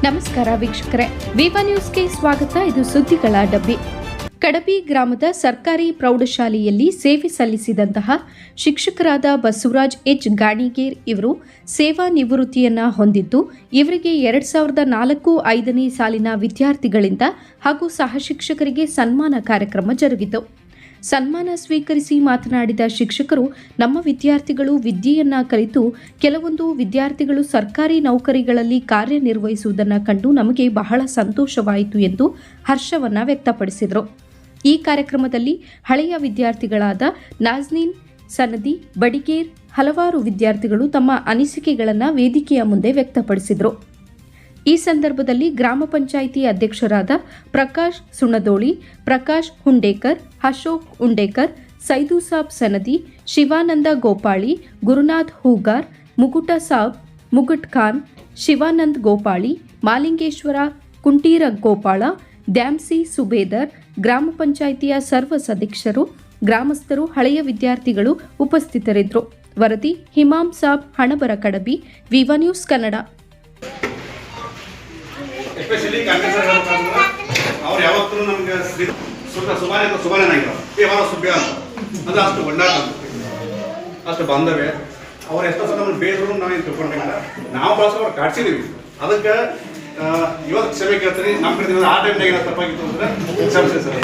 ನಮಸ್ಕಾರ ವೀಕ್ಷಕರೇ, ವಿವಾ ನ್ಯೂಸ್ಗೆ ಸ್ವಾಗತ. ಇದು ಸುದ್ದಿಗಳ ಡಬ್ಬಿ. ಕಡಬಿ ಗ್ರಾಮದ ಸರ್ಕಾರಿ ಪ್ರೌಢಶಾಲೆಯಲ್ಲಿ ಸೇವೆ ಸಲ್ಲಿಸಿದಂತಹ ಶಿಕ್ಷಕರಾದ ಬಸವರಾಜ್ ಎಚ್ ಗಾಣಿಗೇರ್ ಇವರು ಸೇವಾ ನಿವೃತ್ತಿಯನ್ನ ಹೊಂದಿದ್ದು, ಇವರಿಗೆ 2004-5ನೇ ಸಾಲಿನ ವಿದ್ಯಾರ್ಥಿಗಳಿಂದ ಹಾಗೂ ಸಹ ಶಿಕ್ಷಕರಿಗೆ ಸನ್ಮಾನ ಕಾರ್ಯಕ್ರಮ ಜರುಗಿತು. ಸನ್ಮಾನ ಸ್ವೀಕರಿಸಿ ಮಾತನಾಡಿದ ಶಿಕ್ಷಕರು, ನಮ್ಮ ವಿದ್ಯಾರ್ಥಿಗಳು ವಿದ್ಯೆಯನ್ನ ಕಲಿತು ಕೆಲವೊಂದು ವಿದ್ಯಾರ್ಥಿಗಳು ಸರ್ಕಾರಿ ನೌಕರಿಗಳಲ್ಲಿ ಕಾರ್ಯನಿರ್ವಹಿಸುವುದನ್ನು ಕಂಡು ನಮಗೆ ಬಹಳ ಸಂತೋಷವಾಯಿತು ಎಂದು ಹರ್ಷವನ್ನ ವ್ಯಕ್ತಪಡಿಸಿದರು. ಈ ಕಾರ್ಯಕ್ರಮದಲ್ಲಿ ಹಳೆಯ ವಿದ್ಯಾರ್ಥಿಗಳಾದ ನಾಜ್ನೀನ್, ಸನದಿ, ಬಡಿಗೇರ್ ಹಲವಾರು ವಿದ್ಯಾರ್ಥಿಗಳು ತಮ್ಮ ಅನಿಸಿಕೆಗಳನ್ನು ವೇದಿಕೆಯ ಮುಂದೆ ವ್ಯಕ್ತಪಡಿಸಿದರು. ಈ ಸಂದರ್ಭದಲ್ಲಿ ಗ್ರಾಮ ಪಂಚಾಯಿತಿ ಅಧ್ಯಕ್ಷರಾದ ಪ್ರಕಾಶ್ ಸುಣದೋಳಿ, ಪ್ರಕಾಶ್ ಹುಂಡೇಕರ್, ಅಶೋಕ್ ಉಂಡೇಕರ್, ಸೈದು ಸಾಬ್ ಸನದಿ, ಶಿವಾನಂದ ಗೋಪಾಳಿ, ಗುರುನಾಥ್ ಹೂಗಾರ್, ಮುಗುಟ ಸಾಬ್ ಮುಗುಟ್ ಖಾನ್, ಶಿವಾನಂದ್ ಗೋಪಾಳಿ, ಮಾಲಿಂಗೇಶ್ವರ ಕುಂಟೀರ ಗೋಪಾಳ, ದ್ಯಾಮ್ಸಿ ಸುಬೇದರ್, ಗ್ರಾಮ ಪಂಚಾಯಿತಿಯ ಸರ್ವ ಸದಸ್ಯರು, ಗ್ರಾಮಸ್ಥರು, ಹಳೆಯ ವಿದ್ಯಾರ್ಥಿಗಳು ಉಪಸ್ಥಿತರಿದ್ದರು. ವರದಿ ಹಿಮಾಮ್ ಸಾಬ್, ಹಣಬರ, ಕಡಬಿ, ವಿವಾ ನ್ಯೂಸ್ ಕನ್ನಡ. ಎಸ್ಪೆಷಲಿ ಕಾಂಗ್ರೆಸ್ ಅವ್ರು ಯಾವತ್ತೂ ನಮ್ಗೆ ಸುಬಾನೇನಾಗಿರೋ ಯಾವಾಗ ಸುಬ್ಬ ಅಂತ ಅದು ಅಷ್ಟು ಒಳ್ಳಾಟ ಅಷ್ಟು ಬಾಂಧವ್ಯ. ಅವ್ರು ಎಷ್ಟೋ ಸಲ ನಮ್ಗೆ ಬೇರೆಯವರು ನಾವೇನು ತಿಳ್ಕೊಂಡಿಲ್ಲ, ನಾವು ಬಳಸೋ ಅವ್ರು ಕಾಡ್ಸಿದೀವಿ. ಅದಕ್ಕೆ ಇವತ್ತು ಕ್ಷಮೆ ಕೇಳ್ತೀನಿ. ನಮ್ಮ ಕಡೆ ಆ ಟೈಮ್ನಾಗ ಏನೋ ತಪ್ಪಾಗಿತ್ತು ಅಂದರೆ ಕ್ಷಮಿಸಿ ಸರ್.